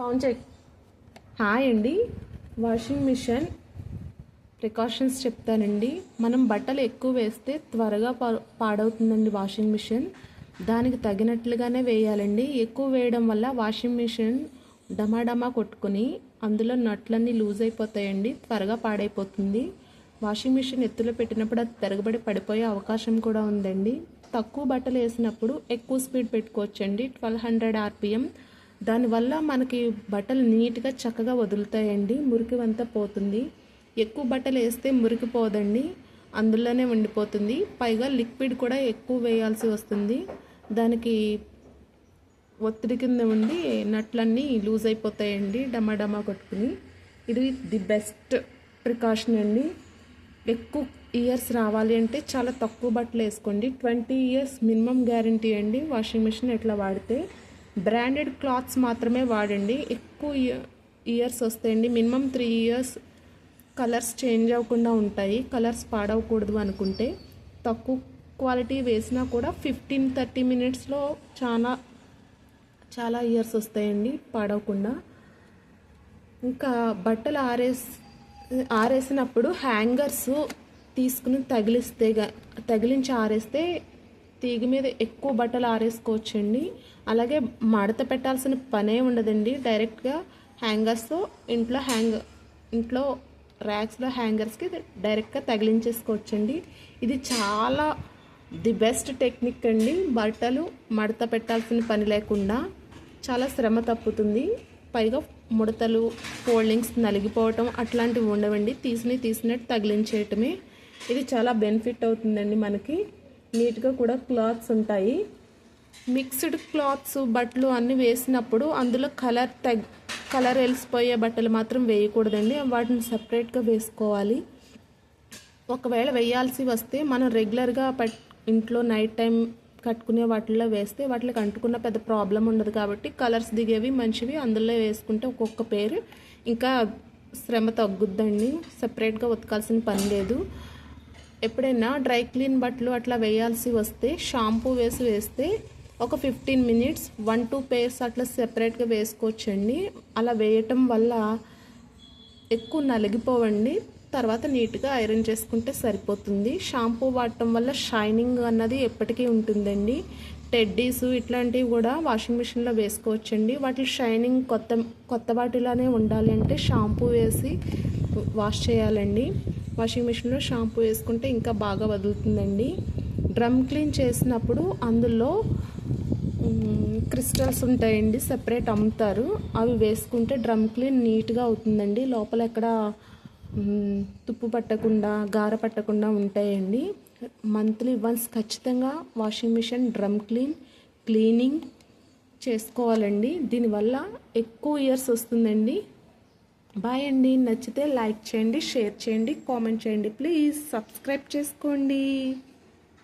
Sound check. Hi అండి, washing machine precautions చెప్తానండి. మనం బట్టలు ఎక్కువ వేస్తే త్వరగా పాడవుతుందండి వాషింగ్ మిషన్. దానికి తగినట్లుగానే వేయాలండి. ఎక్కువ వేయడం వల్ల వాషింగ్ మిషన్ డమాడమా కొట్టుకుని అందులో నట్లన్నీ లూజ్ అయిపోతాయండి, త్వరగా పాడైపోతుంది. వాషింగ్ మిషన్ ఎత్తులో పెట్టినప్పుడు అది తిరగబడి పడిపోయే అవకాశం కూడా ఉందండి. తక్కువ బట్టలు వేసినప్పుడు ఎక్కువ స్పీడ్ పెట్టుకోవచ్చండి, 1200 RPM. దానివల్ల మనకి బట్టలు నీట్గా చక్కగా వదులుతాయండి, మురికి అంతా పోతుంది. ఎక్కువ బట్టలు వేస్తే మురికి పోదండి, అందులోనే ఉండిపోతుంది. పైగా లిక్విడ్ కూడా ఎక్కువ వేయాల్సి వస్తుంది. దానికి ఒత్తిడి కింద ఉండి నట్లన్నీ లూజ్ అయిపోతాయండి, డమాడమా కొట్టుకుని. ఇది ది బెస్ట్ ప్రికాషన్ అండి. ఎక్కువ ఇయర్స్ రావాలి అంటే చాలా తక్కువ బట్టలు వేసుకోండి. 20 years మినిమం గ్యారంటీ అండి వాషింగ్ మిషన్ ఎట్లా వాడితే. బ్రాండెడ్ క్లాత్స్ మాత్రమే వాడండి, ఎక్కువ ఇయర్స్ వస్తాయండి. మినిమం 3 years కలర్స్ చేంజ్ అవ్వకుండా ఉంటాయి. కలర్స్ పాడవకూడదు అనుకుంటే తక్కువ క్వాలిటీ వేసినా కూడా 15-30 minutesలో చాలా ఇయర్స్ వస్తాయండి పాడవకుండా. ఇంకా బట్టలు ఆరేసినప్పుడు హ్యాంగర్స్ తీసుకుని తగిలించి ఆరేస్తే తీగ మీద ఎక్కువ బట్టలు ఆరేసుకోవచ్చండి. అలాగే మడత పెట్టాల్సిన పనే ఉండదండి. డైరెక్ట్గా హ్యాంగర్స్ ఇంట్లో ర్యాక్స్లో హ్యాంగర్స్కి డైరెక్ట్గా తగిలించేసుకోవచ్చండి. ఇది చాలా ది బెస్ట్ టెక్నిక్ అండి. బట్టలు మడత పెట్టాల్సిన పని లేకుండా చాలా శ్రమ తప్పుతుంది. పైగా ముడతలు, ఫోల్డింగ్స్ నలిగిపోవటం అట్లాంటివి ఉండవండి. తీసినట్టు తగిలించేయటమే. ఇది చాలా బెనిఫిట్ అవుతుందండి మనకి. నీట్గా కూడా క్లాత్స్ ఉంటాయి. మిక్స్డ్ క్లాత్స్ బట్టలు అన్నీ వేసినప్పుడు అందులో కలర్ వెలిసిపోయే బట్టలు మాత్రం వేయకూడదండి, వాటిని సపరేట్గా వేసుకోవాలి. ఒకవేళ వేయాల్సి వస్తే మనం రెగ్యులర్గా ఇంట్లో నైట్ టైం కట్టుకునే వాటిల్లో వేస్తే వాటికి అంటుకున్న పెద్ద ప్రాబ్లం ఉండదు. కాబట్టి కలర్స్ దిగేవి మంచివి అందులో వేసుకుంటే ఒక్కొక్క పేరు ఇంకా శ్రమ తగ్గుద్దండి. సపరేట్గా ఉతకాల్సిన పని లేదు. ఎప్పుడైనా డ్రై క్లీన్ బట్టలు అట్లా వేయాల్సి వస్తే షాంపూ వేస్తే ఒక 15 minutes 1-2 pairs అట్లా సెపరేట్గా వేసుకోవచ్చండి. అలా వేయటం వల్ల ఎక్కువ నలిగిపోవండి. తర్వాత నీట్గా ఐరన్ చేసుకుంటే సరిపోతుంది. షాంపూ వాడటం వల్ల షైనింగ్ అన్నది ఎప్పటికీ ఉంటుందండి. టెడ్డీస్ ఇట్లాంటివి కూడా వాషింగ్ మిషన్లో వేసుకోవచ్చండి. వాటి షైనింగ్ కొత్త వాటిలానే ఉండాలి అంటే షాంపూ వేసి వాష్ చేయాలండి. వాషింగ్ మిషన్లో షాంపూ వేసుకుంటే ఇంకా బాగా వదులుతుందండి. డ్రమ్ క్లీన్ చేసినప్పుడు అందులో క్రిస్టల్స్ ఉంటాయండి, సెపరేట్ అమ్ముతారు. అవి వేసుకుంటే డ్రమ్ క్లీన్ నీట్గా అవుతుందండి. లోపల ఎక్కడ తుప్పు పట్టకుండా గార పట్టకుండా ఉంటాయండి. మంత్లీ వన్స్ ఖచ్చితంగా వాషింగ్ మిషన్ డ్రమ్ క్లీనింగ్ చేసుకోవాలండి. దీనివల్ల ఎక్కువ ఇయర్స్ వస్తుందండి. బాయ్ అండి. నచ్చితే లైక్ చేయండి, షేర్ చేయండి, కామెంట్ చేయండి. ప్లీజ్ సబ్స్క్రైబ్ చేసుకోండి.